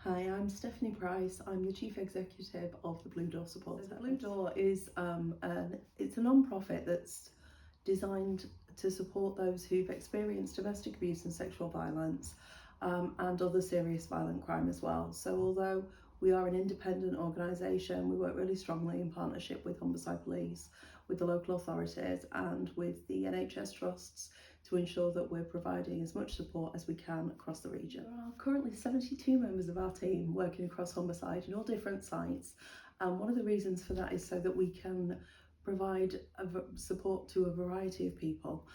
Hi, I'm Stephanie Price. I'm the Chief Executive of the Blue Door Support Service. The Blue Door is it's a non-profit that's designed to support those who've experienced domestic abuse and sexual violence and other serious violent crime as well. So although we are an independent organisation, we work really strongly in partnership with Humberside Police, with the local authorities and with the NHS trusts to ensure that we're providing as much support as we can across the region. There are currently 72 members of our team working across Humberside in all different sites, and one of the reasons for that is so that we can provide support to a variety of people.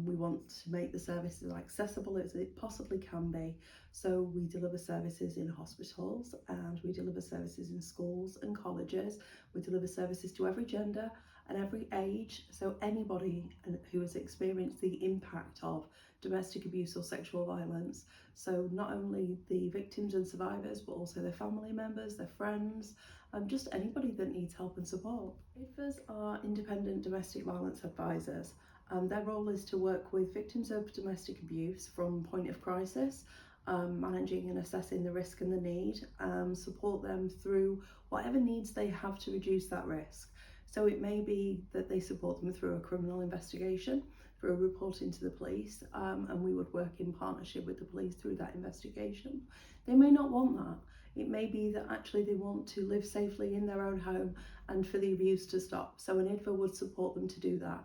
We want to make the services as accessible as it possibly can be, so we deliver services in hospitals and we deliver services in schools and colleges. We deliver services to every gender and every age, so anybody who has experienced the impact of domestic abuse or sexual violence, so not only the victims and survivors but also their family members, their friends, just anybody that needs help and support. IDVAs are independent domestic violence advisors. Their role is to work with victims of domestic abuse from point of crisis, managing and assessing the risk and the need, support them through whatever needs they have to reduce that risk. So it may be that they support them through a criminal investigation, through a reporting to the police, and we would work in partnership with the police through that investigation. They may not want that. It may be that actually they want to live safely in their own home and for the abuse to stop. So an IDVA would support them to do that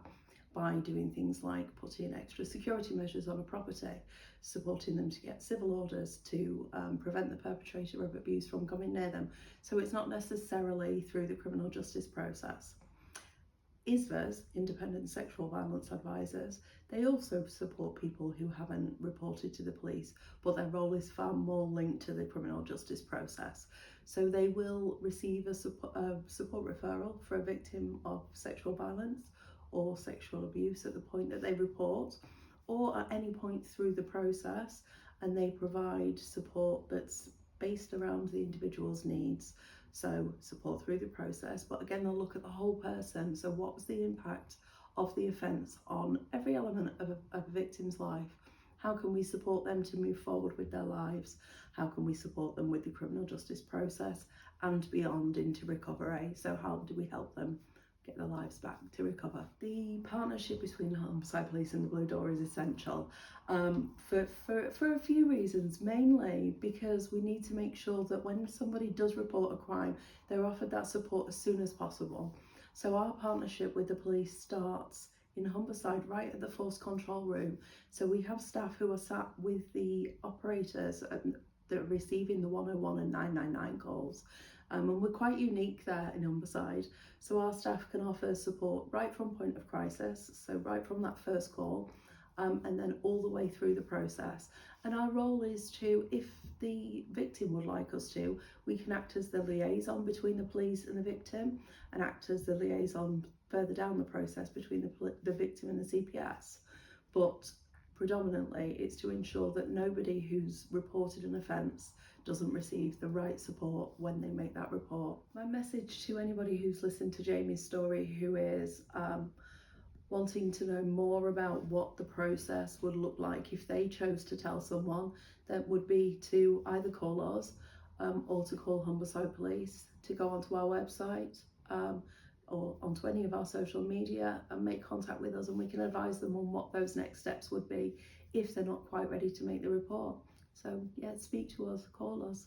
by doing things like putting extra security measures on a property, supporting them to get civil orders to prevent the perpetrator of abuse from coming near them. So it's not necessarily through the criminal justice process. ISVAs, Independent Sexual Violence Advisors, they also support people who haven't reported to the police, but their role is far more linked to the criminal justice process. So they will receive a support referral for a victim of sexual violence or sexual abuse at the point that they report, or at any point through the process, and they provide support that's based around the individual's needs. So support through the process, but again they'll look at the whole person. So what was the impact of the offence on every element of a victim's life? How can we support them to move forward with their lives? How can we support them with the criminal justice process and beyond into recovery? So how do we help them get their lives back to recover? The partnership between Humberside Police and the Blue Door is essential for a few reasons, mainly because we need to make sure that when somebody does report a crime, they're offered that support as soon as possible. So our partnership with the police starts in Humberside right at the force control room. So we have staff who are sat with the operators that are receiving the 101 and 999 calls. And we're quite unique there in Humberside. So our staff can offer support right from point of crisis, so right from that first call, and then all the way through the process. And our role is to, if the victim would like us to, we can act as the liaison between the police and the victim, and act as the liaison further down the process between the victim and the CPS. But predominantly it's to ensure that nobody who's reported an offence doesn't receive the right support when they make that report. My message to anybody who's listened to Jamie's story, who is wanting to know more about what the process would look like if they chose to tell someone, that would be to either call us or to call Humberside Police, to go onto our website or onto any of our social media and make contact with us, and we can advise them on what those next steps would be if they're not quite ready to make the report. So yeah, speak to us, call us.